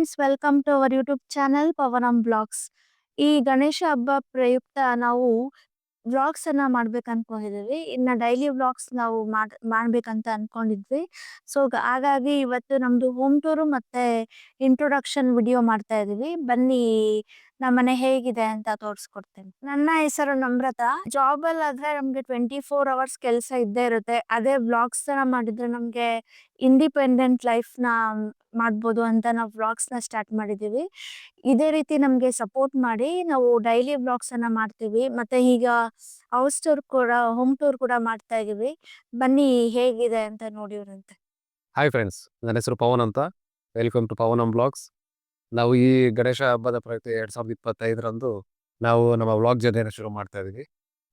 Friends, welcome to our YouTube channel Pavanam blogs. ಈ ಗಣೇಶ ಹಬ್ಬ ಪ್ರಯುಕ್ತ ನಾವು ವ್ಲಾಗ್ಸ್ ಅನ್ನ ಮಾಡ್ಬೇಕು ಅನ್ಕೊಂಡಿದೀವಿ. ಇನ್ನ ಡೈಲಿ ವ್ಲಾಗ್ಸ್ ನಾವು ಮಾಡ್ಬೇಕಂತ ಅನ್ಕೊಂಡಿದ್ವಿ. ಸೊ ಹಾಗಾಗಿ ಇವತ್ತು ನಮ್ದು ಹೋಮ್ ಟೂರ್ ಮತ್ತೆ ಇಂಟ್ರೊಡಕ್ಷನ್ ವಿಡಿಯೋ ಮಾಡ್ತಾ ಇದೀವಿ. ಬನ್ನಿ ನಮ್ಮನೆ ಹೇಗಿದೆ ಅಂತ ತೋರಿಸ್ಕೊಡ್ತೇನೆ. ನನ್ನ ಹೆಸರು ನಮ್ರತಾ. ಜಾಬ್ ಅಲ್ಲಿ ಆದ್ರೆ ನಮ್ಗೆ 24 hours ಕೆಲಸ ಇದ್ದೇ ಇರುತ್ತೆ. ಅದೇ ವ್ಲಾಗ್ಸ್ ತರ ಮಾಡಿದ್ರೆ ನಮ್ಗೆ ಇಂಡಿಪೆಂಡೆಂಟ್ ಲೈಫ್ ನ ಮಾಡ್ಬೋದು ಅಂತ ನಾವು ವ್ಲಾಗ್ಸ್ ನ ಸ್ಟಾರ್ಟ್ ಮಾಡಿದೀವಿ. ಇದೇ ರೀತಿ ನಮ್ಗೆ ಸಪೋರ್ಟ್ ಮಾಡಿ ನಾವು ಡೈಲಿ ವ್ಲಾಗ್ಸ್ ಅನ್ನ ಮಾಡ್ತೀವಿ. ಮತ್ತೆ ಈಗ ಹೌಸ್ ಟೂರ್ ಕೂಡ ಹೋಮ್ ಟೂರ್ ಕೂಡ ಮಾಡ್ತಾ ಇದೀವಿ. ಬನ್ನಿ ಹೇಗಿದೆ ಅಂತ ನೋಡಿವ್ರಂತೆ. ಹಾಯ್ ಫ್ರೆಂಡ್ಸ್, ನನ್ನ ಹೆಸರು ಪವನ್ ಅಂತ. Welcome to Pavanam blogs. ನಾವು ಈ ಗಣೇಶ ಹಬ್ಬದ ಪ್ರಯುಕ್ತ 2025ರಂದು ನಾವು ನಮ್ಮ ವ್ಲಾಗ್ ಜರ್ನಿಯನ್ನು ಶುರು ಮಾಡ್ತಾ ಇದ್ದೀವಿ.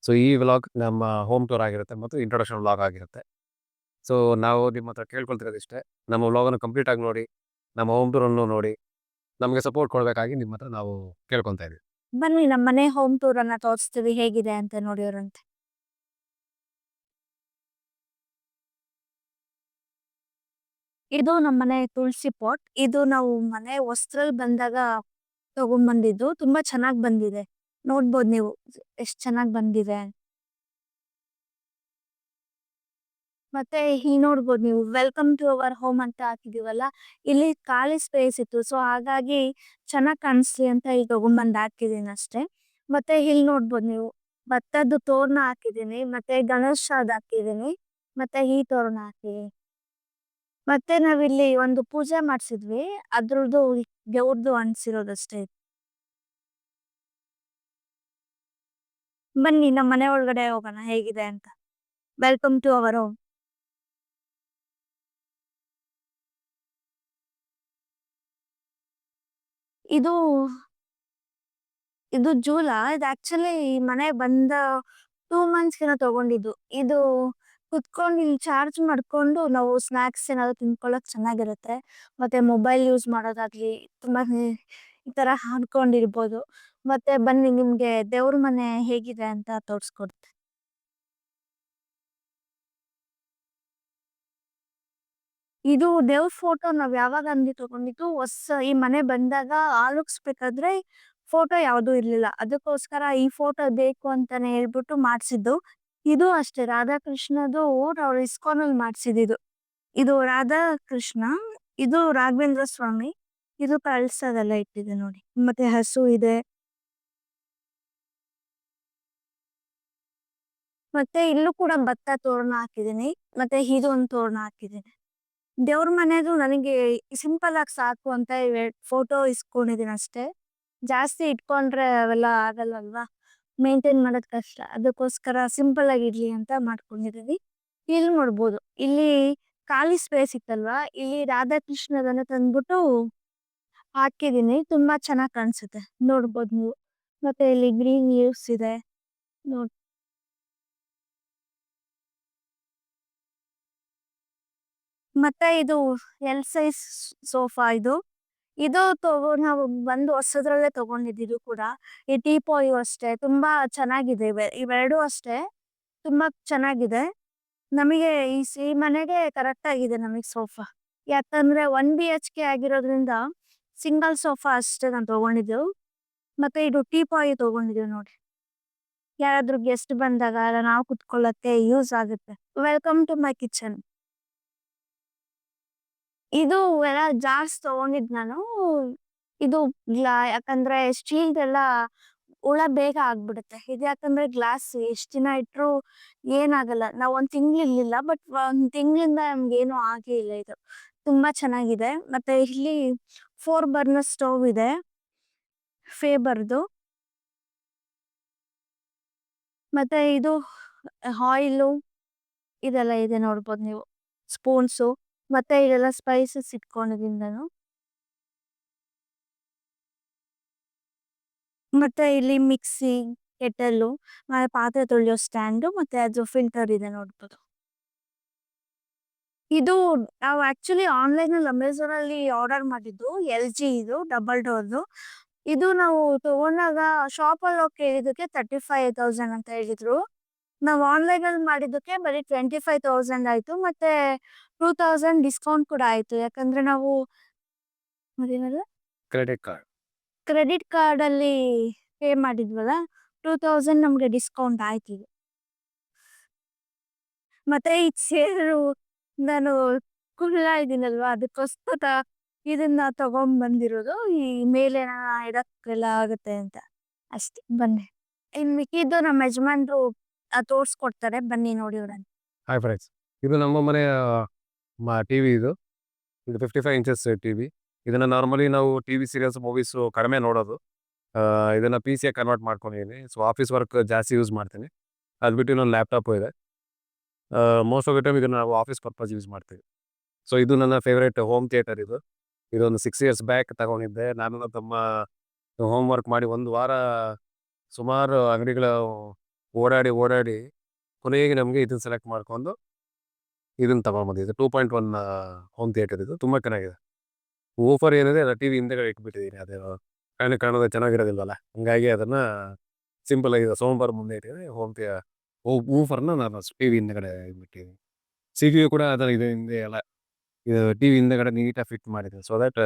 ಸೊ ಈ ವ್ಲಾಗ್ ನಮ್ಮ ಹೋಮ್ ಟೂರ್ ಆಗಿರುತ್ತೆ ಮತ್ತು ಇಂಟ್ರೊಡಕ್ಷನ್ ವ್ಲಾಗ್ ಆಗಿರುತ್ತೆ. ಸೊ ನಾವು ನಿಮ್ಮ ಹತ್ರ ಕೇಳ್ಕೊಳ್ತಿರೋದಿಷ್ಟೇ, ನಮ್ಮ ವ್ಲಾಗನ್ನು ಕಂಪ್ಲೀಟ್ ಆಗಿ ನೋಡಿ, ನಮ್ಮ ಹೋಮ್ ಟೂರನ್ನು ನೋಡಿ, ನಮಗೆ ಸಪೋರ್ಟ್ ಕೊಡಬೇಕಾಗಿ ನಿಮ್ಮ ಹತ್ರ ನಾವು ಕೇಳ್ಕೊತಾ ಇದ್ದೀವಿ. ಬನ್ನಿ ನಮ್ಮನೆ ಹೋಮ್ ಟೂರ್ ಅನ್ನ ತೋರಿಸ್ತೀವಿ ಹೇಗಿದೆ ಅಂತ ನೋಡಿವ್ರಂತೆ. ಇದು ನಮ್ಮನೆ ತುಳಸಿ ಪಾಟ್. ಇದು ನಾವು ಮನೆ ಹೊಸ್ತ್ರಲ್ಲಿ ಬಂದಾಗ ತಗೊಂಡ್ಬಂದಿದ್ದು. ತುಂಬಾ ಚೆನ್ನಾಗ್ ಬಂದಿದೆ. ನೋಡ್ಬೋದು ನೀವು ಎಷ್ಟ್ ಚೆನ್ನಾಗ್ ಬಂದಿದೆ. ಮತ್ತೆ ಇಲ್ಲಿ ನೋಡ್ಬೋದು ನೀವು ವೆಲ್ಕಮ್ ಟು ಅವರ್ ಹೋಮ್ ಅಂತ ಹಾಕಿದೀವಲ್ಲ, ಇಲ್ಲಿ ಖಾಲಿ ಸ್ಪೇಸ್ ಇತ್ತು. ಸೊ ಹಾಗಾಗಿ ಚೆನ್ನಾಗ್ ಕಾಣಿಸ್ಲಿ ಅಂತ ಇಲ್ಲಿ ತಗೊಂಡ್ಬಂದ್ ಹಾಕಿದೀನಿ ಅಷ್ಟೇ. ಮತ್ತೆ ಇಲ್ಲಿ ನೋಡ್ಬೋದು ನೀವು ಭತ್ತದ್ದು ತೋರಣ ಹಾಕಿದೀನಿ, ಮತ್ತೆ ಗಣೇಶದ್ ಹಾಕಿದೀನಿ, ಮತ್ತೆ ಈ ತೋರಣ ಹಾಕಿದೀನಿ. ಮತ್ತೆ ನಾವಿಲ್ಲಿ ಒಂದು ಪೂಜೆ ಮಾಡ್ಸಿದ್ವಿ, ಅದ್ರದ್ದು ದೇವ್ರದ್ದು ಅನ್ಸಿರೋದಷ್ಟೇ. ಬನ್ನಿ ನಮ್ಮ ಮನೆ ಒಳಗಡೆ ಹೋಗೋಣ ಹೇಗಿದೆ ಅಂತ. Welcome to our home. ಇದು ಇದು ಜೂಲ. ಇದು ಆಕ್ಚುಲಿ ಮನೆ ಬಂದ 2 months ಏನೋ ತಗೊಂಡಿದ್ದು. ಇದು ಕುತ್ಕೊಂಡು ಇಲ್ಲಿ ಚಾರ್ಜ್ ಮಾಡ್ಕೊಂಡು ನಾವು ಸ್ನಾಕ್ಸ್ ಏನಾದ್ರು ತಿನ್ಕೊಳಕ್ ಚೆನ್ನಾಗಿರುತ್ತೆ. ಮತ್ತೆ ಮೊಬೈಲ್ ಯೂಸ್ ಮಾಡೋದಾಗ್ಲಿ ತುಂಬಾ ಈ ತರ ಹಾಡ್ಕೊಂಡಿರ್ಬೋದು. ಮತ್ತೆ ಬನ್ನಿ ನಿಮ್ಗೆ ದೇವ್ರ ಮನೆ ಹೇಗಿದೆ ಅಂತ ತೋರ್ಸ್ಕೊಡ್ತೆ. ಇದು ದೇವ್ರ ಫೋಟೋ ನಾವ್ ಯಾವಾಗ ಅಂಗಡಿ ತಗೊಂಡಿದ್ದು, ಈ ಮನೆ ಬಂದಾಗ ಆಲೋಕ್ಸ್ಬೇಕಾದ್ರೆ ಫೋಟೋ ಯಾವ್ದು ಇರ್ಲಿಲ್ಲ. ಅದಕ್ಕೋಸ್ಕರ ಈ ಫೋಟೋ ಬೇಕು ಅಂತಾನೆ ಹೇಳ್ಬಿಟ್ಟು ಮಾಡ್ಸಿದ್ದು. ಇದು ಅಷ್ಟೇ ರಾಧಾಕೃಷ್ಣದು ಅವ್ರು ಇಸ್ಕಾನ್ ಅಲ್ಲಿ ಮಾಡ್ಸಿದ್ದು. ಇದು ರಾಧಾಕೃಷ್ಣ, ಇದು ರಾಘವೇಂದ್ರ ಸ್ವಾಮಿ, ಇದು ಕಳ್ಸದೆಲ್ಲ ಇಟ್ಟಿದೆ ನೋಡಿ. ಮತ್ತೆ ಹಸು ಇದೆ. ಮತ್ತೆ ಇಲ್ಲೂ ಕೂಡ ಭತ್ತ ತೋರಣ ಹಾಕಿದೀನಿ, ಮತ್ತೆ ಇದು ಒಂದು ತೋರಣ ಹಾಕಿದೀನಿ. ದೇವ್ರ ಮನೆದು ನನಗೆ ಸಿಂಪಲ್ ಆಗಿ ಸಾಕು ಅಂತ ಫೋಟೋ ಇಸ್ಕೊಂಡಿದೀನಿ ಅಷ್ಟೇ. ಜಾಸ್ತಿ ಇಟ್ಕೊಂಡ್ರೆ ಅವೆಲ್ಲ ಆಗಲ್ಲಲ್ವಾ, ಮೇಂಟೈನ್ ಮಾಡೋದ್ ಕಷ್ಟ. ಅದಕ್ಕೋಸ್ಕರ ಸಿಂಪಲ್ ಆಗಿ ಇರ್ಲಿ ಅಂತ ಮಾಡ್ಕೊಂಡಿದೀವಿ. ಇಲ್ಲಿ ನೋಡ್ಬೋದು, ಇಲ್ಲಿ ಖಾಲಿ ಸ್ಪೇಸ್ ಇತ್ತಲ್ವಾ, ಇಲ್ಲಿ ರಾಧಾಕೃಷ್ಣದನ್ನ ತಂದ್ಬಿಟ್ಟು ಹಾಕಿದೀನಿ. ತುಂಬಾ ಚೆನ್ನಾಗ್ ಕಾಣಿಸುತ್ತೆ, ನೋಡ್ಬೋದು ನೀವು. ಮತ್ತೆ ಇಲ್ಲಿ ಗ್ರೀನ್ ಲೀವ್ಸ್ ಇದೆ ನೋಡ್. ಮತ್ತೆ ಇದು ಎಲ್ ಸೈಜ್ ಸೋಫಾ. ಇದು ಇದು ನಾವು ಬಂದು ಹೊಸದ್ರಲ್ಲೇ ತಗೊಂಡಿದ್ದು ಕೂಡ. ಈ ಟೀಪಾಯು ಅಷ್ಟೇ ತುಂಬಾ ಚೆನ್ನಾಗಿದೆ. ಇವೆರಡು ಅಷ್ಟೇ ತುಂಬಾ ಚೆನ್ನಾಗಿದೆ. ನಮಗೆ ಈ ಮನೆಗೆ ಕರೆಕ್ಟ್ ಆಗಿದೆ ನಮಗೆ ಸೋಫಾ. ಯಾಕಂದ್ರೆ 1 BHK ಆಗಿರೋದ್ರಿಂದ ಸಿಂಗಲ್ ಸೋಫಾ ಅಷ್ಟೇ ನಾನು ತಗೊಂಡಿದ್ದು. ಮತ್ತೆ ಇದು ಟೀಪಾಯು ತಗೊಂಡಿದ್ದೀವಿ ನೋಡಿ, ಯಾರಾದ್ರೂ ಗೆಸ್ಟ್ ಬಂದಾಗ ನಾವು ಕುತ್ಕೊಳ್ಳಕ್ಕೆ ಯೂಸ್ ಆಗುತ್ತೆ. Welcome to my kitchen. ಇದು ಎಲ್ಲ ಜಾರ್ಸ್ ತಗೊಂಡಿದ್ ನಾನು. ಇದು ಯಾಕಂದ್ರೆ ಸ್ಟೀಲ್ದೆಲ್ಲ ಹುಳ ಬೇಗ ಆಗ್ಬಿಡುತ್ತೆ. ಇದು ಯಾಕಂದ್ರೆ ಗ್ಲಾಸ್ ಎಷ್ಟ್ ದಿನ ಇಟ್ರು ಏನಾಗಲ್ಲ. ನಾವ್ 1 ತಿಂಗ್ಳು ಇರ್ಲಿಲ್ಲ, ಬಟ್ 1 ತಿಂಗಳಿಂದ ನಮ್ಗೆ ಏನು ಆಗೇ ಇಲ್ಲ. ಇದು ತುಂಬಾ ಚೆನ್ನಾಗಿದೆ. ಮತ್ತೆ ಇಲ್ಲಿ 4 burner ಸ್ಟವ್ ಇದೆ, ಫೇಬರ್ದು. ಮತ್ತೆ ಇದು ಆಯಿಲು ಇದೆಲ್ಲ ಇದೆ ನೋಡ್ಬೋದು ನೀವು, ಸ್ಪೂನ್ಸು. ಮತ್ತೆ ಇದೆಲ್ಲ ಸ್ಪೈಸಸ್ ಇಟ್ಕೊಂಡಿದೀನಿ ನಾನು. ಮತ್ತೆ ಇಲ್ಲಿ ಮಿಕ್ಸಿ, ಕೆಟಲ್ಲು, ಮತ್ತೆ ಪಾತ್ರೆ ತೊಳೆಯೋ ಸ್ಟ್ಯಾಂಡು, ಮತ್ತೆ ಅದು ಫಿಲ್ಟರ್ ಇದೆ ನೋಡ್ಬೋದು. ಇದು ನಾವು ಆಕ್ಚುಲಿ ಆನ್ಲೈನ್ ಅಲ್ಲಿ ಅಮೆಝಾನ್ ಅಲ್ಲಿ ಆರ್ಡರ್ ಮಾಡಿದ್ದು, LG ಇದು ಡಬಲ್ ಡೋರ್ದು. ಇದು ನಾವು ತಗೊಂಡಾಗ ಶಾಪ್ ಅಲ್ಲಿ ಹೋಗಿ ಕೇಳಿದಕ್ಕೆ 35,000 ಅಂತ ಹೇಳಿದ್ರು. ನಾವು ಆನ್ಲೈನ್ ಅಲ್ಲಿ ಮಾಡಿದ್ದಕ್ಕೆ ಬರೀ 25,000 ಆಯ್ತು. ಮತ್ತೆ 2,000 ಡಿಸ್ಕೌಂಟ್ ಕೂಡ ಆಯ್ತು. ಯಾಕಂದ್ರೆ ನಾವು ಅದೇನಲ್ಲ ಕ್ರೆಡಿಟ್ ಕಾರ್ಡ್. ಕ್ರೆಡಿಟ್ ಕಾರ್ಡಲ್ಲಿ ಪೇ ಮಾಡಿದ್ವಲ್ಲ 2000 ನಮಗೆ ಡಿಸ್ಕೌಂಟ್ ಆಯ್ತು. ಮತ್ತೆ ಈ ಚೇರು ನಾನು ಕುಳ್ಳ ಇದ್ದೀನಲ್ವಾ ಅದಕ್ಕೋಸ್ಕರ ಇದನ್ನ ತಗೊಂಡ್ಬಂದಿರೋದು ಈ ಮೇಲೆ ಇಡಕ್ಕೆಲ್ಲ ಆಗುತ್ತೆ ಅಂತ ಅಷ್ಟೇ. ಬನ್ನಿ ಇನ್ನು ಮಿಕ್ಕಿದ್ದು ನಮ್ಮ ಯಜಮಾನ್ರು ತೋರಿಸ್ಕೊಡ್ತಾರೆ, ಬನ್ನಿ ನೋಡಿ ಅವ್ರನ್ನ. ಹಾಯ್ ಫ್ರೆಂಡ್ಸ್, ಇದು ನಮ್ಮ ಮನೆಯ ಟಿವಿ. ಇದು 55 ಇಂಚಸ್ ಟಿವಿ. ಇದನ್ನ ನಾರ್ಮಲಿ ನಾವು ಟಿವಿ ಸೀರಿಯಲ್ಸ್ ಮೂವೀಸ್ ಕಡಿಮೆ ನೋಡೋದು. ಇದನ್ನ ಪಿ ಸಿ ಕನ್ವರ್ಟ್ ಮಾಡ್ಕೊಂಡಿದ್ದೀನಿ. ಸೊ ಆಫೀಸ್ ವರ್ಕ್ ಜಾಸ್ತಿ ಯೂಸ್ ಮಾಡ್ತೀನಿ. ಅದು ಬಿಟ್ಟು ಇನ್ನೊಂದು ಲ್ಯಾಪ್ಟಾಪ್ ಇದೆ. ಮೋಸ್ಟ್ ಆಫ್ ದ ಟೈಮ್ ಇದನ್ನ ನಾವು ಆಫೀಸ್ ಪರ್ಪಸ್ ಯೂಸ್ ಮಾಡ್ತೀವಿ. ಸೊ ಇದು ನನ್ನ ಫೇವ್ರೇಟ್ ಹೋಮ್ ಥಿಯೇಟರ್. ಇದೊಂದು 6 ಇಯರ್ಸ್ ಬ್ಯಾಕ್ ತಗೊಂಡಿದ್ದೆ. ನಾನು ನನ್ನ ತಮ್ಮ ಹೋಮ್ ವರ್ಕ್ ಮಾಡಿ ಒಂದು ವಾರ ಸುಮಾರು ಅಂಗಡಿಗಳ ಓಡಾಡಿ ಕೊನೆಗೆ ನಮಗೆ ಇದನ್ನ ಸೆಲೆಕ್ಟ್ ಮಾಡ್ಕೊಂಡು ಇದನ್ನ ತಗೊಂಡ್ಬಂದಿದ್ದೆ. 2.1 ಹೋಮ್ ಥಿಯೇಟರ್. ಇದು ತುಂಬ ಚೆನ್ನಾಗಿದೆ. ವೂಫರ್ ಏನಿದೆ ಅದು ಟಿವಿ ಹಿಂದೆಗಡೆ ಇಟ್ಬಿಟ್ಟಿದ್ದೀನಿ. ಅದು ಕಾಣೋದು ಚೆನ್ನಾಗಿರೋದಿಲ್ವಲ್ಲ, ಹಂಗಾಗಿ ಅದನ್ನ ಸಿಂಪಲ್ ಆಗಿ ಸೌಂಡ್ ಬಾರ್ ಮುಂದೆ ಇಟ್ಟಿದ್ದೀನಿ. ವೂಫರ್ನ ನಾನು ಟಿವಿ ಹಿಂದೆಗಡೆ ಇಟ್ಬಿಟ್ಟಿದ್ದೀನಿ. CPU ಕೂಡ ಅದರ ಇದು ಹಿಂದೆ ಎಲ್ಲ ಇದು ಟಿವಿ ಹಿಂದೆಗಡೆ ನೀಟಾಗಿ ಫಿಟ್ ಮಾಡಿದ್ದೀನಿ. ಸೊ ದಟ್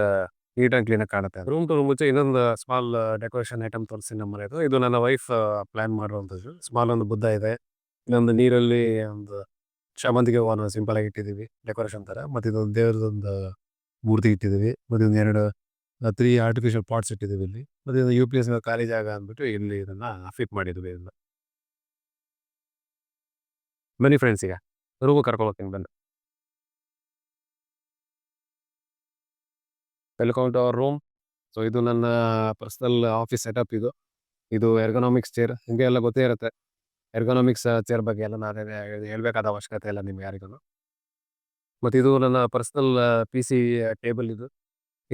ನೀಟಾಗಿ ಕ್ಲೀನಾಗಿ ಕಾಣುತ್ತೆ. ರೂಮ್ ಟು ಮುಂಚೆ ಇನ್ನೊಂದು ಸ್ಮಾಲ್ ಡೆಕೋರೇಷನ್ ಐಟಮ್ ತೋರಿಸ್ತೀನಿ ನಮ್ಮ ಮನೆಯದು. ಇದು ನನ್ನ ವೈಫ್ ಪ್ಲಾನ್ ಮಾಡುವಂಥದ್ದು. ಸ್ಮಾಲ್ ಒಂದು ಬುದ್ಧ ಇದೆ, ಇನ್ನೊಂದು ನೀರಲ್ಲಿ ಒಂದು ಶಾಮಂತಿಗೆ ಹೂವನ್ನು ಸಿಂಪಲ್ ಆಗಿ ಇಟ್ಟಿದ್ದೀವಿ ಡೆಕೋರೇಷನ್ ಥರ. ಮತ್ತು ಇದೊಂದು ದೇವ್ರದೊಂದು ಮೂರ್ತಿ ಇಟ್ಟಿದ್ದೀವಿ. ಮತ್ತು ಒಂದು 2 3 ಆರ್ಟಿಫಿಷಿಯಲ್ ಪಾಟ್ಸ್ ಇಟ್ಟಿದ್ದೀವಿ ಇಲ್ಲಿ. ಮತ್ತು ಇದು UPS ಖಾಲಿ ಜಾಗ ಅಂದ್ಬಿಟ್ಟು ಇಲ್ಲಿ ಇದನ್ನ ಫಿಟ್ ಮಾಡಿದ್ವಿ. ಇದನ್ನ ಬನ್ನಿ ಫ್ರೆಂಡ್ಸ್, ಈಗ ರೂಮ್ ಕರ್ಕೊಂಡು ಹೋಗ್ತೀನಿ ಬನ್ನಿ. Welcome to our room. So ಇದು ನನ್ನ ಪರ್ಸನಲ್ ಆಫೀಸ್ ಸೆಟಪ್. ಇದು ಎರ್ಗೊನಾಮಿಕ್ಸ್ ಚೇರ್. ಹಿಂಗೆ ಎಲ್ಲ ಗೊತ್ತೇ ಇರುತ್ತೆ ಎರ್ಗೊನಾಮಿಕ್ಸ್ ಚೇರ್ ಬಗ್ಗೆ ಎಲ್ಲ. ನಾನು ಹೇಳ್ಬೇಕಾದ ಅವಶ್ಯಕತೆ ಇಲ್ಲ ನಿಮ್ಗೆ ಯಾರಿಗೂ. ಮತ್ತು ಇದು ನನ್ನ ಪರ್ಸನಲ್ PC ಟೇಬಲ್.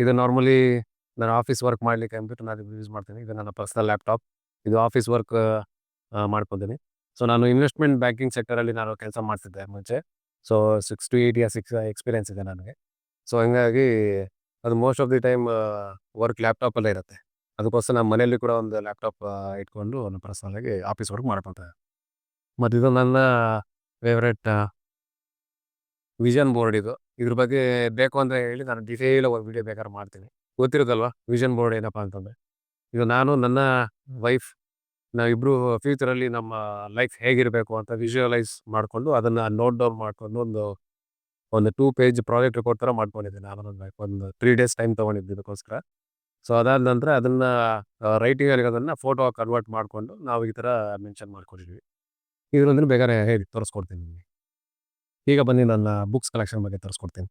ಇದು ನಾರ್ಮಲಿ ನಾನು ಆಫೀಸ್ ವರ್ಕ್ ಮಾಡಲಿಕ್ಕೆ ಅಂದ್ಬಿಟ್ಟು ನಾನು ಯೂಸ್ ಮಾಡ್ತೀನಿ. ಇದು ನನ್ನ ಪರ್ಸನಲ್ ಲ್ಯಾಪ್ಟಾಪ್. ಇದು ಆಫೀಸ್ ವರ್ಕ್ ಮಾಡ್ಕೊತೀನಿ. ಸೊ ನಾನು ಇನ್ವೆಸ್ಟ್ಮೆಂಟ್ ಬ್ಯಾಂಕಿಂಗ್ ಸೆಕ್ಟರಲ್ಲಿ ನಾನು ಕೆಲಸ ಮಾಡ್ತಿದ್ದೆ ಮುಂಚೆ. ಸೊ 6 to 8 ಇಯರ್ಸ್ ಎಕ್ಸ್ಪೀರಿಯನ್ಸ್ ಇದೆ ನನಗೆ. ಸೊ ಹಂಗಾಗಿ ಅದು most of the time work ಲ್ಯಾಪ್ಟಾಪಲ್ಲೇ ಇರುತ್ತೆ. ಅದಕ್ಕೋಸ್ಕರ ನಮ್ಮ ಮನೆಯಲ್ಲಿ ಕೂಡ ಒಂದು ಲ್ಯಾಪ್ಟಾಪ್ ಇಟ್ಕೊಂಡು ನಾನು ಪರ್ಸನಲಾಗಿ ಆಫೀಸ್ ವರ್ಕ್ ಮಾಡ್ಕೊತಾರೆ. ಮತ್ತು ಇದು ನನ್ನ ಫೇವ್ರೆಟ್ ವಿಷನ್ ಬೋರ್ಡ್. ಇದ್ರ ಬಗ್ಗೆ ಬೇಕು ಅಂದರೆ ಹೇಳಿ, ನಾನು ಡೀಟೇಲ್ ಒಂದು ವಿಡಿಯೋ ಬೇಕಾದ್ರೆ ಮಾಡ್ತೀನಿ. ಗೊತ್ತಿರುತ್ತಲ್ವಾ ವಿಷನ್ ಬೋರ್ಡ್ ಏನಪ್ಪ ಅಂತಂದರೆ? ಇದು ನಾನು ನನ್ನ ವೈಫ್ ನಾವಿಬ್ಬರು ಫ್ಯೂಚರಲ್ಲಿ ನಮ್ಮ ಲೈಫ್ ಹೇಗಿರಬೇಕು ಅಂತ ವಿಜುವಲೈಸ್ ಮಾಡಿಕೊಂಡು ಅದನ್ನು ನೋಟ್ ಡೌನ್ ಮಾಡಿಕೊಂಡು ಒಂದು 2 ಪೇಜ್ ಪ್ರಾಜೆಕ್ಟ್ ರಿಪೋರ್ಟ್ ಥರ ಮಾಡ್ಕೊಂಡಿದ್ದೆ. ನಾನು ನನ್ನ ವೈಫ್ ಒಂದು 3 ಡೇಸ್ ಟೈಮ್ ತೊಗೊಂಡಿದ್ದು ಇದಕ್ಕೋಸ್ಕರ. ಸೊ ಅದಾದ ನಂತರ ಅದನ್ನು ರೈಟಿಂಗಲ್ಲಿ ಅದನ್ನು ಫೋಟೋ ಕನ್ವರ್ಟ್ ಮಾಡಿಕೊಂಡು ನಾವು ಈ ಥರ ಮೆನ್ಷನ್ ಮಾಡ್ಕೊಂಡಿದ್ವಿ. ಇದರೊಂದಿನ ಬೇಕಾದ್ರೆ ಹೇಳಿ ತೋರಿಸ್ಕೊಡ್ತೀನಿ ನಿಮಗೆ. ಈಗ ಬನ್ನಿ ನನ್ನ ಬುಕ್ಸ್ ಕಲೆಕ್ಷನ್ ಬಗ್ಗೆ ತೋರಿಸ್ಕೊಡ್ತೀನಿ.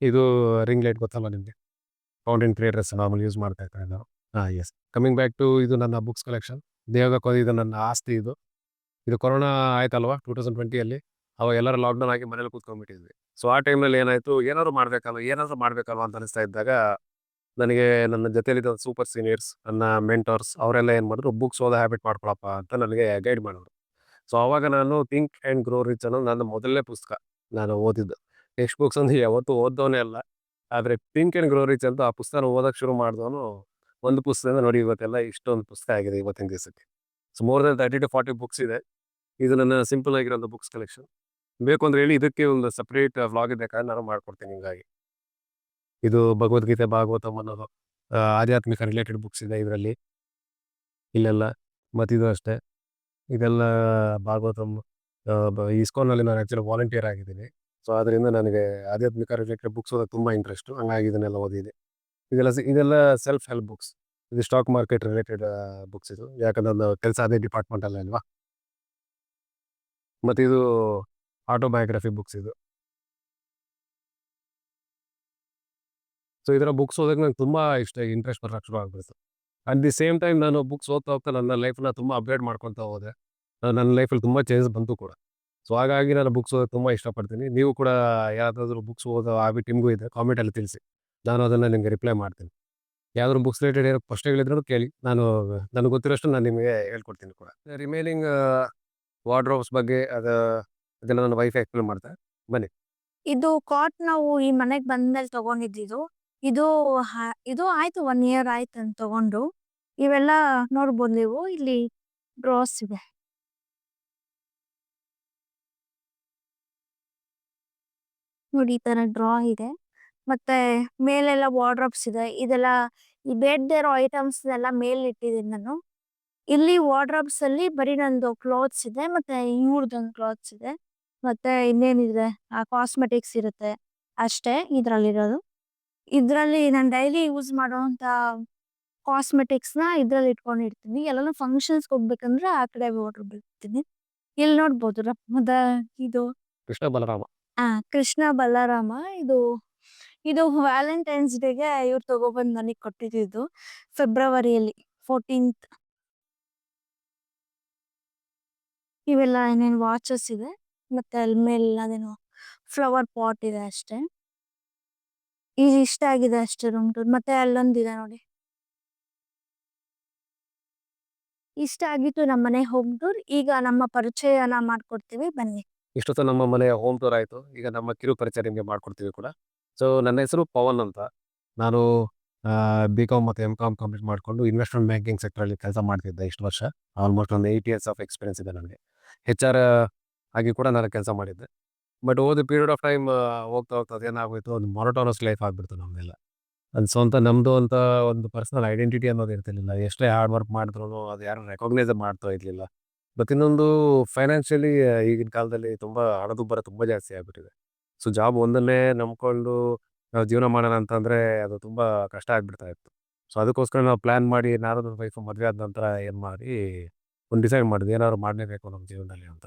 ಇದು ರಿಂಗ್ ಲೈಟ್ ಗೊತ್ತಲ್ಲ ನಿಮಗೆ? ಫೌಂಟೇನ್ ಕ್ರಿಯೇಟರ್ಸ್ ನಾರ್ಮಲ್ ಯೂಸ್ ಮಾಡ್ತಾ ಇರ್ತಾರೆ ನಾವು. ಎಸ್. ಕಮಿಂಗ್ ಬ್ಯಾಕ್ ಟು ಇದು ನನ್ನ ಬುಕ್ಸ್ ಕಲೆಕ್ಷನ್. ಇದು ನನ್ನ ಆಸ್ತಿ. ಇದು ಕೊರೋನಾ ಆಯ್ತಲ್ವಾ 2020 ಅವಾಗ ಎಲ್ಲರೂ ಲಾಕ್ಡೌನ್ ಆಗಿ ಮನೇಲಿ ಕೂತ್ಕೊಂಡ್ಬಿಟ್ಟಿದ್ವಿ. ಸೊ ಆ ಟೈಮ್ನಲ್ಲಿ ಏನಾಯಿತು, ಏನಾದ್ರು ಮಾಡಬೇಕಲ್ವ ಅಂತ ಅನಿಸ್ತಾ ಇದ್ದಾಗ ನನಗೆ ನನ್ನ ಜೊತೆಲಿದ್ದ ಸೂಪರ್ ಸೀನಿಯರ್ಸ್, ನನ್ನ ಮೆಂಟರ್ಸ್ ಅವರೆಲ್ಲ ಏನು ಮಾಡಿದ್ರು, ಬುಕ್ಸ್ ಓದೋ ಹ್ಯಾಬಿಟ್ ಮಾಡ್ಕೊಳಪ್ಪ ಅಂತ ನನಗೆ ಗೈಡ್ ಮಾಡಿದ್ರು. ಸೊ ಆವಾಗ ನಾನು ಥಿಂಕ್ ಆ್ಯಂಡ್ ಗ್ರೋ ರಿಚ್ ಅನ್ನೋದು ನನ್ನ ಮೊದಲನೇ ಪುಸ್ತಕ ನಾನು ಓದಿದ್ದು. ಟೆಕ್ಸ್ಟ್ ಬುಕ್ಸ್ ಅಂದ್ರೆ ಯಾವತ್ತೂ ಓದ್ದವನೇ ಅಲ್ಲ. ಆದರೆ ಥಿಂಕ್ ಆ್ಯಂಡ್ ಗ್ರೋ ರಿಚ್ ಅಂತ ಆ ಪುಸ್ತಕನ ಓದೋಕ್ಕೆ ಶುರು ಮಾಡಿದವನು ಒಂದು ಪುಸ್ತಕದಿಂದ ನೋಡಿ ಇವತ್ತೆಲ್ಲ ಇಷ್ಟೊಂದು ಪುಸ್ತಕ ಆಗಿದೆ ಇವತ್ತಿನ ದಿವಸಕ್ಕೆ. So more than 30 to 40 books ಇದೆ. ಇದು ನನ್ನ ಸಿಂಪಲ್ ಆಗಿರೋ ಬುಕ್ಸ್ ಕಲೆಕ್ಷನ್. ಬೇಕು ಅಂದರೆ ಹೇಳಿ ಇದಕ್ಕೆ ಒಂದು ಸಪ್ರೇಟ್ ವ್ಲಾಗ್ ಬೇಕಾದ್ರೆ ನಾನು ಮಾಡ್ಕೊಡ್ತೀನಿ. ಹಿಂಗಾಗಿ ಇದು ಭಗವದ್ಗೀತೆ, ಭಾಗವತಮ್ ಅನ್ನೋದು ಆಧ್ಯಾತ್ಮಿಕ ರಿಲೇಟೆಡ್ ಬುಕ್ಸ್ ಇದೆ ಇದರಲ್ಲಿ ಇಲ್ಲೆಲ್ಲ. ಮತ್ತು ಇದು ಅಷ್ಟೇ, ಇದೆಲ್ಲ ಭಾಗವತಮ್. ಇಸ್ಕಾನ್ನಲ್ಲಿ ನಾನು ಆ್ಯಕ್ಚುಲಿ ವಾಲಂಟಿಯರ್ ಆಗಿದ್ದೀನಿ. ಸೊ ಅದರಿಂದ ನನಗೆ ಆಧ್ಯಾತ್ಮಿಕ ರಿಲೇಟೆಡ್ ಬುಕ್ಸ್ ಓದೋಕ್ಕೆ ತುಂಬ ಇಂಟ್ರೆಸ್ಟು. ಹಂಗಾಗಿ ಇದನ್ನೆಲ್ಲ ಓದಿದೆ. ಇದೆಲ್ಲ ಸೆಲ್ಫ್ ಹೆಲ್ಪ್ ಬುಕ್ಸ್. ಇದು ಸ್ಟಾಕ್ ಮಾರ್ಕೆಟ್ ರಿಲೇಟೆಡ್ ಬುಕ್ಸ್. ಯಾಕಂದ್ರೆ ನನ್ನ ಕೆಲಸ ಅದೇ ಡಿಪಾರ್ಟ್ಮೆಂಟಲ್ಲ ಅಲ್ವಾ. ಮತ್ತು ಇದು ಆಟೋಬಯೋಗ್ರಫಿ ಬುಕ್ಸ್. ಸೊ ಇದರ ಬುಕ್ಸ್ ಓದೋಕ್ಕೆ ನಂಗೆ ತುಂಬ ಇಂಟ್ರೆಸ್ಟ್ ಬರೋಕ್ಕೆ ಶುರು ಆಗ್ಬಿಡ್ತು. ಅಟ್ ದಿ ಸೇಮ್ ಟೈಮ್ ನಾನು ಬುಕ್ಸ್ ಓದ್ತಾ ಹೋಗ್ತಾ ನನ್ನ ಲೈಫ್ನ ತುಂಬ ಅಪ್ಗ್ರೇಡ್ ಮಾಡ್ಕೊತಾ ಹೋದೆ. ನನ್ನ ಲೈಫಲ್ಲಿ ತುಂಬ ಚೇಂಜಸ್ ಬಂತು ಕೂಡ. ಸೊ ಹಾಗಾಗಿ ನಾನು ಬುಕ್ಸ್ ಓದೋಕ್ಕೆ ತುಂಬ ಇಷ್ಟಪಡ್ತೀನಿ. ನೀವು ಕೂಡ ಯಾವುದಾದ್ರೂ ಬುಕ್ಸ್ ಓದೋ ಹ್ಯಾಬಿಟ್ ನಿಮಗೂ ಇದೆ, ಕಾಮೆಂಟಲ್ಲಿ ತಿಳಿಸಿ. ನಾನು ಅದನ್ನು ನಿಮಗೆ ರಿಪ್ಲೈ ಮಾಡ್ತೀನಿ. ಯಾವ್ದಾದ್ರು ಬುಕ್ಸ್ ರಿಲೇಟೆಡ್ ಏನೋ ಪ್ರಶ್ನೆಗಳಿದ್ರೂ ಕೇಳಿ, ನನಗೆ ಗೊತ್ತಿರೋಷ್ಟು ನಾನು ನಿಮಗೆ ಹೇಳ್ಕೊಡ್ತೀನಿ ಕೂಡ. ರಿಮೈನಿಂಗ್ ವಾರ್ಡ್ರೋಬ್ಸ್ ಬಗ್ಗೆ ಅದೆಲ್ಲ ನನ್ನ ವೈಫ್ ಎಕ್ಸ್ಪ್ಲೇನ್ ಮಾಡ್ತಾರೆ. ಬನ್ನಿ. ಇದು ಕಾಟ್ ನಾವು ಈ ಮನೆಗೆ ಬಂದ್ಮೇಲೆ ತಗೊಂಡಿದ್ದು. ಇದು ಆಯ್ತು 1 ಇಯರ್ ಆಯ್ತು ಅಂತ ತಗೊಂಡು. ಇವೆಲ್ಲ ನೋಡ್ಬೋದು ನೀವು, ಇಲ್ಲಿ ಡ್ರಾಸ್ ಇದೆ. ನೋಡಿ ಈ ತರ ಡ್ರಾ ಇದೆ. ಮತ್ತೆ ಮೇಲೆಲ್ಲ ವಾರ್ಡ್ರೋಬ್ಸ್ ಇದೆ. ಇದೆಲ್ಲ ಈ ಬೇಡದೇ ಇರೋ ಐಟಮ್ಸ್ ಎಲ್ಲ ಮೇಲೆ ಇಟ್ಟಿದ್ದೀನಿ ನಾನು. ಇಲ್ಲಿ ವಾರ್ಡ್ರೋಬ್ಸ್ ಅಲ್ಲಿ ಬರೀ ನಂದು ಕ್ಲಾತ್ಸ್ ಇದೆ, ಮತ್ತೆ ಇವ್ರದೊಂದು ಕ್ಲಾತ್ಸ್ ಇದೆ, ಮತ್ತೆ ಇನ್ನೇನಿದೆ ಕಾಸ್ಮೆಟಿಕ್ಸ್ ಇರುತ್ತೆ ಅಷ್ಟೇ ಇದ್ರಲ್ಲಿರೋದು. ಇದ್ರಲ್ಲಿ ನಾನು ಡೈಲಿ ಯೂಸ್ ಮಾಡುವಂತ ಕಾಸ್ಮೆಟಿಕ್ಸ್ ನ ಇದ್ರಲ್ಲಿ ಇಟ್ಕೊಂಡಿರ್ತೀನಿ. ಎಲ್ಲಾನು ಫಂಕ್ಷನ್ಸ್ ಹೋಗ್ಬೇಕಂದ್ರೆ ಆ ಕಡೆ ವಾರ್ಡ್ರೋಬ್ ಇಡ್ತೀನಿ. ಇಲ್ಲಿ ನೋಡ್ಬೋದು ರತ್ನದ ಇದು ಕೃಷ್ಣ ಬಲರಾಮ. ಕೃಷ್ಣ ಬಲರಾಮ. ಇದು ಇದು ವ್ಯಾಲೆಂಟೈನ್ಸ್ ಡೇಗೆ ಇವ್ರು ತಗೊಬಂದು ನನಗೆ ಕೊಟ್ಟಿದ್ದು ಫೆಬ್ರವರಿಯಲ್ಲಿ 14th. ಇವೆಲ್ಲ ಏನೇನು ವಾಚಸ್ ಇದೆ, ಮತ್ತೆ ಅಲ್ಲಿ ಮೇಲೆ ಅದೇನೋ ಫ್ಲವರ್ ಪಾಟ್ ಇದೆ ಅಷ್ಟೇ. ಈಗ ಇಷ್ಟ ಆಗಿದೆ ಅಷ್ಟೇ ರೂಮ್ ಟೂರ್. ಮತ್ತೆ ಅಲ್ಲೊಂದಿದೆ ನೋಡಿ, ಇಷ್ಟ ಆಗಿತ್ತು ನಮ್ಮ ಮನೆ ಹೋಮ್ ಟೂರ್. ಈಗ ನಮ್ಮ ಪರಿಚಯನ ಮಾಡ್ಕೊಡ್ತೀವಿ, ಬನ್ನಿ. ಇಷ್ಟೊತ್ತು ನಮ್ಮ ಮನೆಯ ಹೋಮ್ ಟೂರ್ ಆಯಿತು. ಈಗ ನಮ್ಮ ಕಿರು ಪರಿಚಯ ನಿಮಗೆ ಮಾಡ್ಕೊಡ್ತೀವಿ ಕೂಡ. ಸೊ ನನ್ನ ಹೆಸರು ಪವನ್ ಅಂತ. ನಾನು ಬಿ.ಕಾಮ್ ಮತ್ತು ಎಂ.ಕಾಮ್ ಕಂಪ್ಲೀಟ್ ಮಾಡಿಕೊಂಡು ಇನ್ವೆಸ್ಟ್ಮೆಂಟ್ ಬ್ಯಾಂಕಿಂಗ್ ಸೆಕ್ಟರಲ್ಲಿ ಕೆಲಸ ಮಾಡ್ತಿದ್ದೆ ಇಷ್ಟು ವರ್ಷ. ಆಲ್ಮೋಸ್ಟ್ ಒಂದು 8 ಇಯರ್ಸ್ ಆಫ್ ಎಕ್ಸ್ಪೀರಿಯನ್ಸ್ ಇದೆ ನನಗೆ. HR ಆಗಿ ಕೂಡ ನಾನು ಕೆಲಸ ಮಾಡಿದ್ದೆ. But over the period of time ಹೋಗ್ತಾ ಹೋಗ್ತಾ ಅದೇನಾಗೋಯ್ತು, ಒಂದು ಮೊನೋಟೋನಸ್ ಲೈಫ್ ಆಗಿಬಿಡ್ತು ನಮ್ಮದೆಲ್ಲ. ಅದು ಸ್ವಂತ ನಮ್ಮದು ಅಂತ ಒಂದು ಪರ್ಸನಲ್ ಐಡೆಂಟಿಟಿ ಅನ್ನೋದು ಇರ್ತಿರ್ಲಿಲ್ಲ. ಎಷ್ಟೇ ಹಾರ್ಡ್ ವರ್ಕ್ ಮಾಡಿದ್ರು ಅದು ಯಾರು ರೆಕಾಗ್ನೈಸ್ ಮಾಡ್ತಾ ಇರಲಿಲ್ಲ. ಮತ್ತು ಇನ್ನೊಂದು ಫೈನಾನ್ಷಿಯಲಿ ಈಗಿನ ಕಾಲದಲ್ಲಿ ತುಂಬ ಹಣದುಬ್ಬರ ತುಂಬ ಜಾಸ್ತಿ ಆಗಿಬಿಟ್ಟಿದೆ. ಸೊ ಜಾಬ್ ಒಂದನ್ನೇ ನಂಬ್ಕೊಂಡು ನಾವು ಜೀವನ ಮಾಡೋಣ ಅಂತಂದರೆ ಅದು ತುಂಬ ಕಷ್ಟ ಆಗಿಬಿಡ್ತಾ ಇತ್ತು. ಸೊ ಅದಕ್ಕೋಸ್ಕರ ನಾವು ಪ್ಲ್ಯಾನ್ ಮಾಡಿ ನಾನು ನನ್ನ ವೈಫು ಮದುವೆ ಆದ ನಂತರ ಏನು ಮಾಡಿ ಒಂದು ಡಿಸೈಡ್ ಮಾಡಿದ್ವಿ, ಏನಾದ್ರು ಮಾಡಲೇಬೇಕು ನಮ್ಮ ಜೀವನದಲ್ಲಿ ಅಂತ.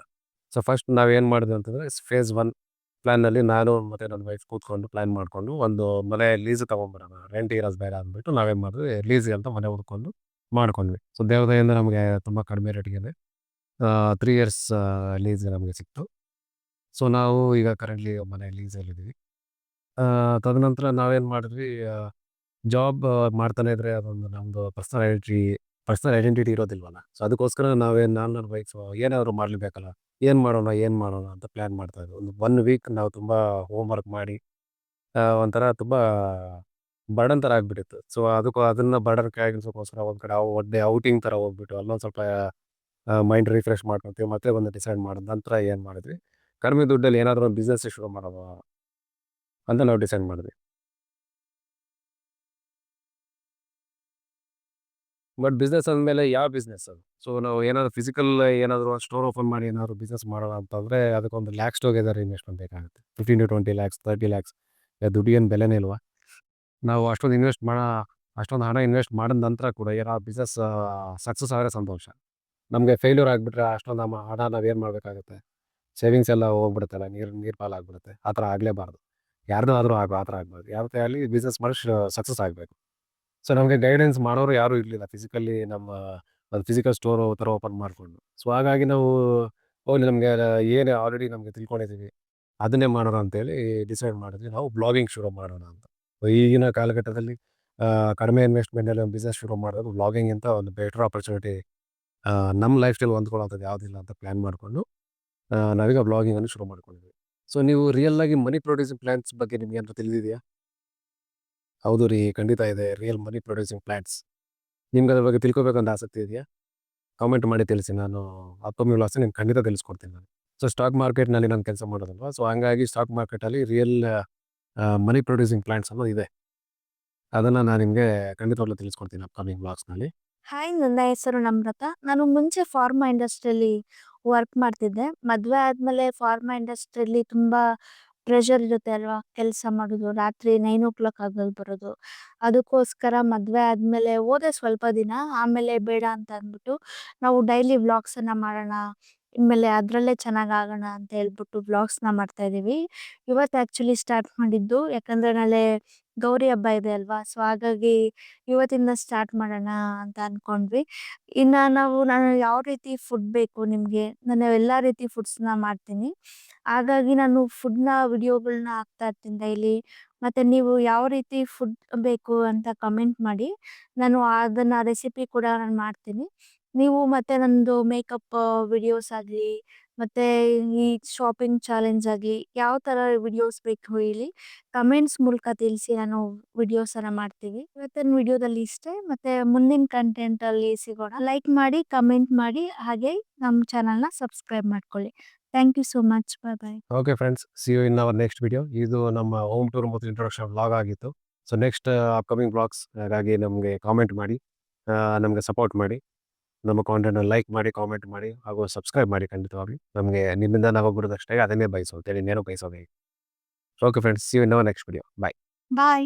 ಸೊ ಫಸ್ಟ್ ನಾವೇನು ಮಾಡಿದ್ವಿ ಅಂತಂದರೆ ಫೇಸ್ 1 ಪ್ಲ್ಯಾನ್ನಲ್ಲಿ ನಾನು ಮತ್ತು ನನ್ನ ವೈಫ್ ಕೂತ್ಕೊಂಡು ಪ್ಲ್ಯಾನ್ ಮಾಡಿಕೊಂಡು ಒಂದು ಮನೆ ಲೀಸ್ ತೊಗೊಂಬರೋಣ, ರೆಂಟ್ ಇರೋದು ಬೇಡ ಅಂದ್ಬಿಟ್ಟು ನಾವೇನು ಮಾಡಿದ್ವಿ, ಲೀಸ್ಗೆ ಅಂತ ಮನೆ ಹುಡ್ಕೊಂಡು ಮಾಡ್ಕೊಂಡ್ವಿ. ಸೊ ದೇವದಯಿಂದ ನಮಗೆ ತುಂಬ ಕಡಿಮೆ ರೇಟ್ಗೆ 3 ಇಯರ್ಸ್ ಲೀಸ್ಗೆ ನಮಗೆ ಸಿಕ್ತು. ಸೊ ನಾವು ಈಗ ಕರೆಂಟ್ಲಿ ಮನೆ ಲೀಸಲ್ಲಿದ್ದೀವಿ. ತದನಂತರ ನಾವೇನು ಮಾಡಿದ್ವಿ, ಜಾಬ್ ಮಾಡ್ತಾನೆ ಇದ್ರೆ ಅದೊಂದು ನಮ್ಮದು ಪರ್ಸನಲ್ ಐಡೆಂಟಿಟಿ ಇರೋದಿಲ್ವಲ್ಲ. ಸೊ ಅದಕ್ಕೋಸ್ಕರ ನಾನು ನನ್ನ ವೈಫ್ ಏನಾದರೂ ಮಾಡಲೇಬೇಕಲ್ಲ, ಏನು ಮಾಡೋಣ ಅಂತ ಪ್ಲ್ಯಾನ್ ಮಾಡ್ತಾ ಇದ್ವಿ. ಒಂದು 1 ವೀಕ್ ನಾವು ತುಂಬ ಹೋಮ್ ವರ್ಕ್ ಮಾಡಿ ಒಂಥರ ತುಂಬ ಬರ್ಡನ್ ಥರ ಆಗಿಬಿಟ್ಟಿತ್ತು. ಸೊ ಅದನ್ನು ಬರ್ಡನ್ ಕೆಳಗಿಳಿಸೋಕ್ಕೋಸ್ಕರ ಒಂದು ಕಡೆ ಒನ್ ಡೇ ಔಟಿಂಗ್ ಥರ ಹೋಗ್ಬಿಟ್ಟು ಅಲ್ಲೊಂದು ಸ್ವಲ್ಪ ಮೈಂಡ್ ರಿಫ್ರೆಶ್ ಮಾಡ್ಕೊತೀವಿ. ಮತ್ತೆ ಒಂದು ಡಿಸೈಡ್ ಮಾಡಿದ ನಂತರ ಏನು ಮಾಡಿದ್ವಿ, ಕಡಿಮೆ ದುಡ್ಡಲ್ಲಿ ಏನಾದರೂ ಒಂದು ಬಿಸ್ನೆಸ್ ಶುರು ಮಾಡೋಣ ಅಂತ ನಾವು ಡಿಸೈಡ್ ಮಾಡಿದ್ವಿ. ಬಟ್ ಬಿಸ್ನೆಸ್ ಅಂದಮೇಲೆ ಯಾವ ಬಿಸ್ನೆಸ್ ಅದು? ಸೊ ನಾವು ಏನಾದರೂ ಫಿಸಿಕಲ್ ಏನಾದರೂ ಸ್ಟೋರ್ ಓಪನ್ ಮಾಡಿ ಏನಾದರೂ ಬಿಸ್ನೆಸ್ ಮಾಡೋಣ ಅಂತಂದರೆ ಅದಕ್ಕೊಂದು ಲ್ಯಾಕ್ಸ್ ಟುಗೆದರ್ ಇನ್ವೆಸ್ಟ್ಮೆಂಟ್ ಬೇಕಾಗುತ್ತೆ. 15 to 20 lakhs 30 lakhs. ದುಡ್ಡಿಗೇನು ಬೆಲೆನೇ ಇಲ್ವಾ? ನಾವು ಅಷ್ಟೊಂದು ಹಣ ಇನ್ವೆಸ್ಟ್ ಮಾಡಿದ ನಂತರ ಕೂಡ ಏನಾದ್ರು ಬಿಸ್ನೆಸ್ ಸಕ್ಸಸ್ ಆದರೆ ಸಂತೋಷ. ನಮಗೆ ಫೇಲ್ಯೂರ್ ಆಗಿಬಿಟ್ರೆ ಅಷ್ಟೊಂದು ಹಣ ನಾವೇನು ಮಾಡಬೇಕಾಗುತ್ತೆ? ಸೇವಿಂಗ್ಸ್ ಎಲ್ಲ ಹೋಗ್ಬಿಡುತ್ತಲ್ಲ, ನೀರು ಪಾಲಾಗ್ಬಿಡುತ್ತೆ. ಆ ಥರ ಆಗಲೇಬಾರ್ದು. ಯಾರ್ದೂ ಆದರೂ ಆ ಥರ ಆಗಬಾರ್ದು. ಯಾವತ್ತೇ ಆಗಲಿ ಬಿಸ್ನೆಸ್ ಮಾಡಿ ಸಕ್ಸಸ್ ಆಗಬೇಕು. ಸೊ ನಮಗೆ ಗೈಡೆನ್ಸ್ ಮಾಡೋರು ಯಾರೂ ಇರಲಿಲ್ಲ ಫಿಸಿಕಲಿ. ಒಂದು ಫಿಸಿಕಲ್ ಸ್ಟೋರ್ ಥರ ಓಪನ್ ಮಾಡಿಕೊಂಡು. ಸೊ ಹಾಗಾಗಿ ನಾವು ಹೋಗ್ಲಿ, ನಮಗೆ ಏನು ಆಲ್ರೆಡಿ ನಮಗೆ ತಿಳ್ಕೊಂಡಿದ್ದೀವಿ ಅದನ್ನೇ ಮಾಡೋಣ ಅಂತೇಳಿ ಡಿಸೈಡ್ ಮಾಡಿದ್ವಿ, ನಾವು ಬ್ಲಾಗಿಂಗ್ ಶುರು ಮಾಡೋಣ ಅಂತ. ಈಗಿನ ಕಾಲಘಟ್ಟದಲ್ಲಿ ಕಡಿಮೆ ಇನ್ವೆಸ್ಟ್ಮೆಂಟಲ್ಲಿ ಒಂದು ಬಿಸ್ನೆಸ್ ಶುರು ಮಾಡೋದು ಬ್ಲಾಗಿಂಗಿಂತ ಒಂದು ಬೆಟರ್ ಆಪರ್ಚುನಿಟಿ ನಮ್ಮ ಲೈಫ್ ಸ್ಟೈಲ್ ಹೊಂದ್ಕೊಳ್ಳೋಂಥದ್ದು ಯಾವುದಿಲ್ಲ ಅಂತ ಪ್ಲ್ಯಾನ್ ಮಾಡಿಕೊಂಡು ನಾವೀಗ ಬ್ಲಾಗಿಂಗನ್ನು ಶುರು ಮಾಡ್ಕೊಂಡಿದ್ವಿ. ಸೊ ನೀವು ರಿಯಲ್ ಆಗಿ ಮನಿ ಪ್ರೊಡ್ಯೂಸಿಂಗ್ ಪ್ಲಾಂಟ್ಸ್ ಬಗ್ಗೆ ನಿಮ್ಗೆ ಏನಾದ್ರು ತಿಳಿದಿದೆಯಾ? ಹೌದು ರೀ, ಖಂಡಿತ ಇದೆ. ರಿಯಲ್ ಮನಿ ಪ್ರೊಡ್ಯೂಸಿಂಗ್ ಪ್ಲಾಂಟ್ಸ್. ನಿಮ್ಗೆ ಅದ್ರ ಬಗ್ಗೆ ತಿಳ್ಕೊಬೇಕಂತ ಆಸಕ್ತಿ ಇದೆಯಾ? ಕಾಮೆಂಟ್ ಮಾಡಿ ತಿಳಿಸಿ. ನಾನು ಅಪ್ಕಮಿಂಗ್ ವ್ಲಾಗ್ಸ್ ನಿಮ್ಗೆ ಖಂಡಿತ ತಿಳಿಸ್ಕೊಡ್ತೀನಿ ನಾನು. ಸೊ ಸ್ಟಾಕ್ ಮಾರ್ಕೆಟ್ನಲ್ಲಿ ನಾನು ಕೆಲಸ ಮಾಡೋದಲ್ವಾ, ಸೊ ಹಂಗಾಗಿ ಸ್ಟಾಕ್ ಮಾರ್ಕೆಟಲ್ಲಿ ರಿಯಲ್ ಮನಿ ಪ್ರೊಡ್ಯೂಸಿಂಗ್ ಪ್ಲಾಂಟ್ಸ್ ಅನ್ನೋದು ಇದೆ. ಅದನ್ನು ನಾನು ನಿಮಗೆ ಖಂಡಿತವಾಗ್ಲೂ ತಿಳಿಸ್ಕೊಡ್ತೀನಿ ಅಪ್ಕಮಿಂಗ್ ವ್ಲಾಗ್ಸ್ನಲ್ಲಿ. ಹಾಯ್, ನನ್ನ ಹೆಸರು ನಮ್ರತಾ. ನಾನು ಮುಂಚೆ ಫಾರ್ಮಾ ಇಂಡಸ್ಟ್ರಿಯಲ್ಲಿ ವರ್ಕ್ ಮಾಡ್ತಿದ್ದೆ. ಮದುವೆ ಆದ್ಮೇಲೆ ಫಾರ್ಮಾ ಇಂಡಸ್ಟ್ರಿಯಲ್ಲಿ ತುಂಬಾ ಪ್ರೆಷರ್ ಇರುತ್ತೆ ಅಲ್ವಾ, ಕೆಲಸ ಮಾಡೋದು, ರಾತ್ರಿ 9 o'clock ಆದ್ಮೇಲೆ ಬರೋದು. ಅದಕ್ಕೋಸ್ಕರ ಮದುವೆ ಆದ್ಮೇಲೆ ಹೋದೆ ಸ್ವಲ್ಪ ದಿನ, ಆಮೇಲೆ ಬೇಡ ಅಂತ ಅಂದ್ಬಿಟ್ಟು ನಾವು ಡೈಲಿ ವ್ಲಾಗ್ಸ್ ಅನ್ನ ಮಾಡೋಣ, ಇನ್ಮೇಲೆ ಅದ್ರಲ್ಲೇ ಚೆನ್ನಾಗ್ ಆಗೋಣ ಅಂತ ಹೇಳ್ಬಿಟ್ಟು ವ್ಲಾಗ್ಸ್ ನ ಮಾಡ್ತಾ ಇದೀವಿ. ಇವತ್ತು ಆಕ್ಚುಲಿ ಸ್ಟಾರ್ಟ್ ಮಾಡಿದ್ದು, ಯಾಕಂದ್ರೆ ನಾಳೆ ಗೌರಿ ಹಬ್ಬ ಇದೆ ಅಲ್ವಾ, ಸೊ ಹಾಗಾಗಿ ಇವತ್ತಿಂದ ಸ್ಟಾರ್ಟ್ ಮಾಡೋಣ ಅಂತ ಅನ್ಕೊಂಡ್ವಿ. ಇನ್ನ ನಾನು ಯಾವ ರೀತಿ ಫುಡ್ ಬೇಕು ನಿಮ್ಗೆ, ನಾನು ಎಲ್ಲಾ ರೀತಿ ಫುಡ್ಸ್ ನ ಮಾಡ್ತೀನಿ. ಹಾಗಾಗಿ ನಾನು ಫುಡ್ ನ ವಿಡಿಯೋಗಳನ್ನ ಹಾಕ್ತಾ ಇರ್ತೀನಿ ಡೈಲಿ. ಮತ್ತೆ ನೀವು ಯಾವ ರೀತಿ ಫುಡ್ ಬೇಕು ಅಂತ ಕಮೆಂಟ್ ಮಾಡಿ, ನಾನು ಅದನ್ನ ರೆಸಿಪಿ ಕೂಡ ನಾನು ಮಾಡ್ತೀನಿ. ನೀವು ಮತ್ತೆ ನಂದು ಮೇಕಪ್ ವಿಡಿಯೋಸ್ ಆಗ್ಲಿ, ಮತ್ತೆ ಈ ಶಾಪಿಂಗ್ ಚಾಲೆಂಜ್ ಆಗ್ಲಿ, ಯಾವ ತರ ವಿಡಿಯೋಸ್ ಬೇಕು ಹೇಳಿ ಕಮೆಂಟ್ಸ್ ಮೂಲಕ ತಿಳಿಸಿ, ನಾನು ವಿಡಿಯೋಸ್ ಅನ್ನ ಮಾಡ್ತೀವಿ. ಇವತ್ತಿನ ವಿಡಿಯೋದಲ್ಲಿ ಇಷ್ಟೇ, ಮತ್ತೆ ಮುಂದಿನ ಕಂಟೆಂಟ್ ಅಲ್ಲಿ ಸಿಗೋಣ. ಲೈಕ್ ಮಾಡಿ, ಕಮೆಂಟ್ ಮಾಡಿ, ಹಾಗೆ ನಮ್ಮ ಚಾನಲ್ನ ಸಬ್ಸ್ಕ್ರೈಬ್ ಮಾಡ್ಕೊಳ್ಳಿ. Thank you so much. Bye. Okay friends, see you in our next video. ಇದು ನಮ್ಮ ಹೋಮ್ ಟೂರ್ ಮತ್ತು ಇಂಟ್ರೊಡಕ್ಷನ್ ವ್ಲಾಗ್ ಆಗಿತ್ತು. ಸೊ ನೆಕ್ಸ್ಟ್ ಅಪ್ಕಮಿಂಗ್ ವ್ಲಾಗ್ಸ್ ಹಾಗಾಗಿ ನಮಗೆ ಕಾಮೆಂಟ್ ಮಾಡಿ, ನಮಗೆ ಸಪೋರ್ಟ್ ಮಾಡಿ, ನಮ್ಮ ಕಾಂಟೆಂಟ್ನ ಲೈಕ್ ಮಾಡಿ, ಕಾಮೆಂಟ್ ಮಾಡಿ ಹಾಗೂ ಸಬ್ಸ್ಕ್ರೈಬ್ ಮಾಡಿ. ಖಂಡಿತವಾಗ್ಲಿ ನಮಗೆ ನಿಮ್ಮಿಂದ ನಾವು ಬರೋದಷ್ಟೇ ಅದನ್ನೇ ಬಯಸೋದು, ಇನ್ನೇನು ಬಯಸೋದೇ. Okay friends, see you in our next video. Bye. Bye.